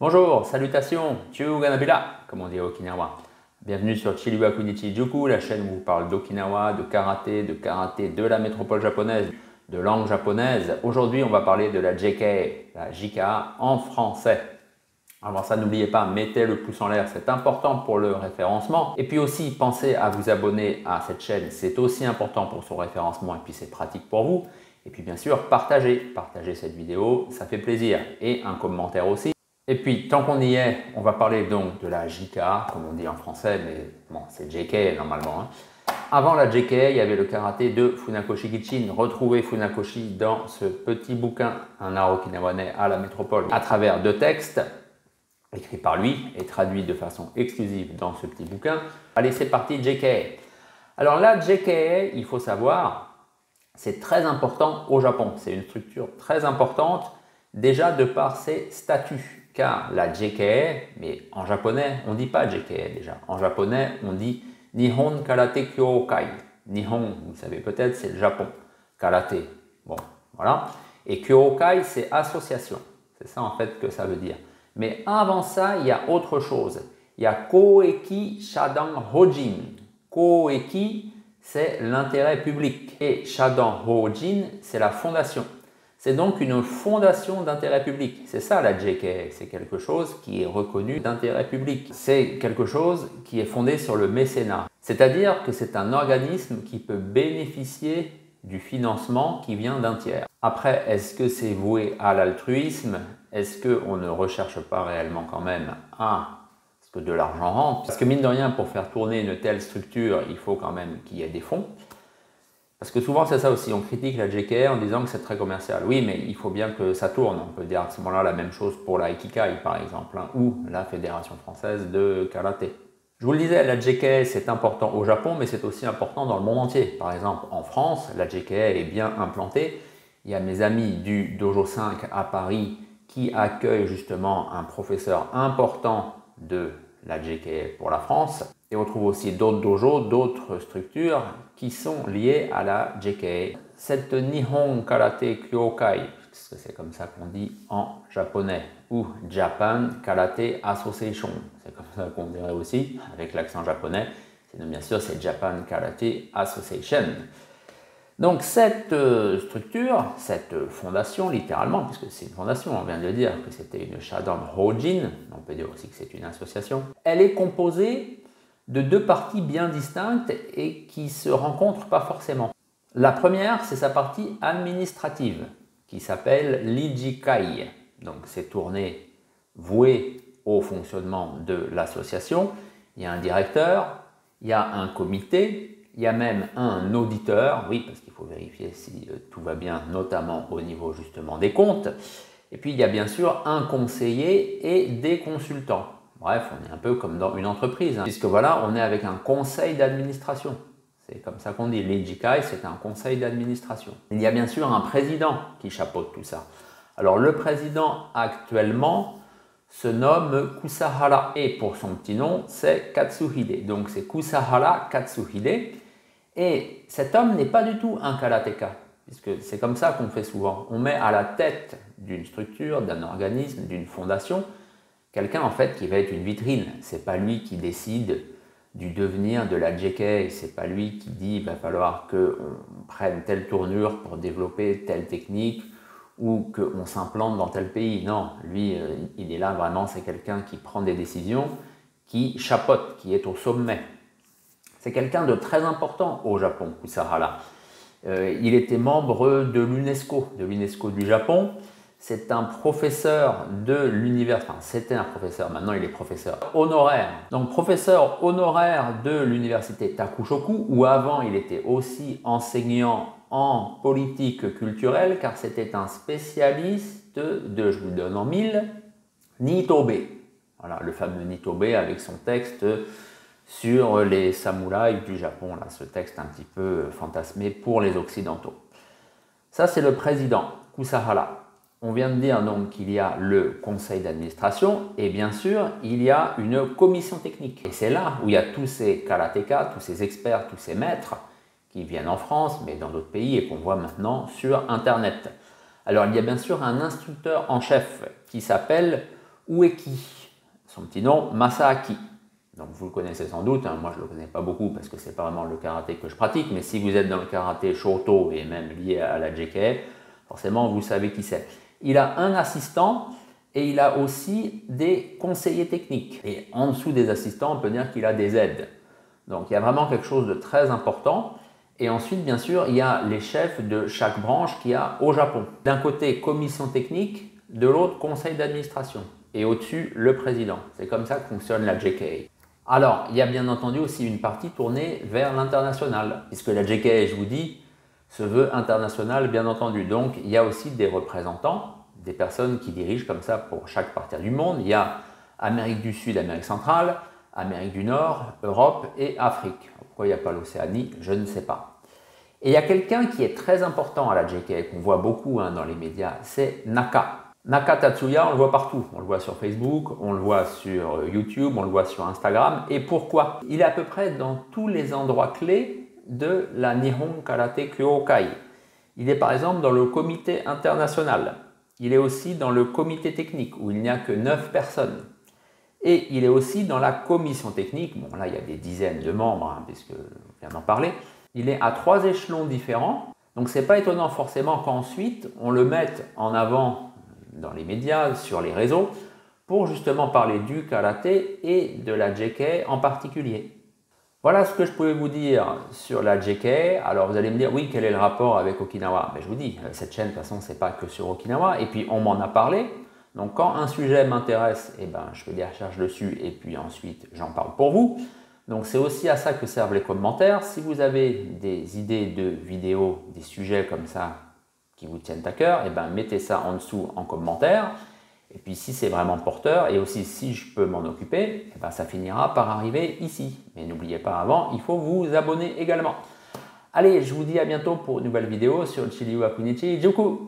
Bonjour, salutations, Chuganabila, comme on dit à Okinawa. Bienvenue sur Chiriwa Kunichi Juku, la chaîne où on parle d'Okinawa, de karaté de la métropole japonaise, de langue japonaise. Aujourd'hui, on va parler de la JK, la JKA en français. Avant ça, n'oubliez pas, mettez le pouce en l'air, c'est important pour le référencement. Et puis aussi, pensez à vous abonner à cette chaîne, c'est aussi important pour son référencement et puis c'est pratique pour vous. Et puis bien sûr, partagez cette vidéo, ça fait plaisir. Et un commentaire aussi. Et puis, tant qu'on y est, on va parler donc de la JKA, comme on dit en français, mais bon, c'est JK normalement. Avant la JK, il y avait le karaté de Funakoshi Kichin. Retrouvez Funakoshi dans ce petit bouquin, un art okinawanais à la métropole, à travers deux textes écrits par lui et traduits de façon exclusive dans ce petit bouquin. Allez, c'est parti, JK. Alors là, JK, il faut savoir, c'est très important au Japon. C'est une structure très importante, déjà de par ses statuts. Car la JKA, mais en japonais, on ne dit pas JKA déjà. En japonais, on dit Nihon Karate Kyokai. Nihon, vous savez peut-être, c'est le Japon. Karaté, bon, voilà. Et Kyokai, c'est association. C'est ça en fait que ça veut dire. Mais avant ça, il y a autre chose. Il y a Koeki Shadan Hojin. Koeki, c'est l'intérêt public. Et Shadan Hojin, c'est la fondation. C'est donc une fondation d'intérêt public. C'est ça la JKA, c'est quelque chose qui est reconnu d'intérêt public. C'est quelque chose qui est fondé sur le mécénat. C'est-à-dire que c'est un organisme qui peut bénéficier du financement qui vient d'un tiers. Après, est-ce que c'est voué à l'altruisme? Est-ce qu'on ne recherche pas réellement quand même ce que de l'argent rentre? Parce que mine de rien, pour faire tourner une telle structure, il faut quand même qu'il y ait des fonds. Parce que souvent c'est ça aussi, on critique la JKA en disant que c'est très commercial. Oui, mais il faut bien que ça tourne. On peut dire à ce moment-là la même chose pour la Ikikai par exemple, ou la Fédération française de karaté. Je vous le disais, la JKA c'est important au Japon, mais c'est aussi important dans le monde entier. Par exemple, en France, la JKA est bien implantée. Il y a mes amis du Dojo 5 à Paris qui accueillent justement un professeur important de la JKA pour la France. Et on trouve aussi d'autres dojos, d'autres structures qui sont liées à la JKA. Cette Nihon Karate Kyokai, parce que c'est comme ça qu'on dit en japonais, ou Japan Karate Association, c'est comme ça qu'on dirait aussi, avec l'accent japonais. Bien sûr, c'est Japan Karate Association. Donc cette structure, cette fondation littéralement, puisque c'est une fondation, on vient de le dire que c'était une Shadan Hojin, on peut dire aussi que c'est une association, elle est composée de deux parties bien distinctes et qui ne se rencontrent pas forcément. La première, c'est sa partie administrative, qui s'appelle l'Ijikai. Donc c'est tourné, voué au fonctionnement de l'association. Il y a un directeur, il y a un comité, il y a même un auditeur, oui, parce qu'il faut vérifier si tout va bien, notamment au niveau justement des comptes. Et puis il y a bien sûr un conseiller et des consultants. Bref, on est un peu comme dans une entreprise, puisque voilà, on est avec un conseil d'administration. C'est comme ça qu'on dit, l'Ijikai, c'est un conseil d'administration. Il y a bien sûr un président qui chapeaute tout ça. Alors le président actuellement se nomme Kusahara, et pour son petit nom, c'est Katsuhide. Donc c'est Kusahara Katsuhide, et cet homme n'est pas du tout un karatéka, puisque c'est comme ça qu'on fait souvent. On met à la tête d'une structure, d'un organisme, d'une fondation, quelqu'un en fait qui va être une vitrine. C'est pas lui qui décide du devenir de la JKA, c'est pas lui qui dit il va falloir qu'on prenne telle tournure pour développer telle technique ou qu'on s'implante dans tel pays. Non, lui il est là vraiment, c'est quelqu'un qui prend des décisions, qui chapeaute, qui est au sommet. C'est quelqu'un de très important au Japon, Kusahara. Il était membre de l'UNESCO du Japon. C'est un professeur de l'université, enfin c'était un professeur, maintenant il est professeur honoraire. Donc professeur honoraire de l'université Takushoku, où avant il était aussi enseignant en politique culturelle, car c'était un spécialiste de, je vous donne en mille, Nitobe. Voilà, le fameux Nitobe avec son texte sur les samouraïs du Japon, là, ce texte un petit peu fantasmé pour les Occidentaux. Ça c'est le président, Kusahara. On vient de dire donc qu'il y a le conseil d'administration et bien sûr, il y a une commission technique. Et c'est là où il y a tous ces karatékas, tous ces experts, tous ces maîtres qui viennent en France, mais dans d'autres pays et qu'on voit maintenant sur Internet. Alors, il y a bien sûr un instructeur en chef qui s'appelle Ueki, son petit nom, Masaaki. Donc vous le connaissez sans doute, hein. Moi je ne le connais pas beaucoup parce que c'est pas vraiment le karaté que je pratique, mais si vous êtes dans le karaté Shoto et même lié à la JKA, forcément vous savez qui c'est. Il a un assistant et il a aussi des conseillers techniques. Et en dessous des assistants, on peut dire qu'il a des aides. Donc il y a vraiment quelque chose de très important. Et ensuite, bien sûr, il y a les chefs de chaque branche qu'il y a au Japon. D'un côté, commission technique, de l'autre, conseil d'administration. Et au-dessus, le président. C'est comme ça que fonctionne la JKA. Alors, il y a bien entendu aussi une partie tournée vers l'international, puisque la JKA, je vous dis, se veut international, bien entendu. Donc, il y a aussi des représentants, des personnes qui dirigent comme ça pour chaque partie du monde. Il y a Amérique du Sud, Amérique centrale, Amérique du Nord, Europe et Afrique. Pourquoi il n'y a pas l'Océanie, je ne sais pas. Et il y a quelqu'un qui est très important à la JKA, qu'on voit beaucoup dans les médias, c'est Naka. Naka Tatsuya, on le voit partout. On le voit sur Facebook, on le voit sur YouTube, on le voit sur Instagram. Et pourquoi? Il est à peu près dans tous les endroits clés de la Nihon Karate Kyokai. Il est par exemple dans le comité international. Il est aussi dans le comité technique où il n'y a que 9 personnes. Et il est aussi dans la commission technique. Bon, là, il y a des dizaines de membres, puisque je viens d'en parler. Il est à 3 échelons différents. Donc, ce n'est pas étonnant forcément qu'ensuite, on le mette en avant dans les médias, sur les réseaux, pour justement parler du karaté et de la JKA en particulier. Voilà ce que je pouvais vous dire sur la JKA. Alors vous allez me dire, oui, quel est le rapport avec Okinawa? Mais je vous dis, cette chaîne, de toute façon, ce n'est pas que sur Okinawa. Et puis, on m'en a parlé. Donc, quand un sujet m'intéresse, je fais des recherches dessus et puis ensuite, j'en parle pour vous. Donc, c'est aussi à ça que servent les commentaires. Si vous avez des idées de vidéos, des sujets comme ça qui vous tiennent à cœur, mettez ça en dessous en commentaire. Et puis, si c'est vraiment porteur et aussi si je peux m'en occuper, ça finira par arriver ici. Mais n'oubliez pas avant, il faut vous abonner également. Allez, je vous dis à bientôt pour une nouvelle vidéo sur le Shiryu wa Kunichi Juku.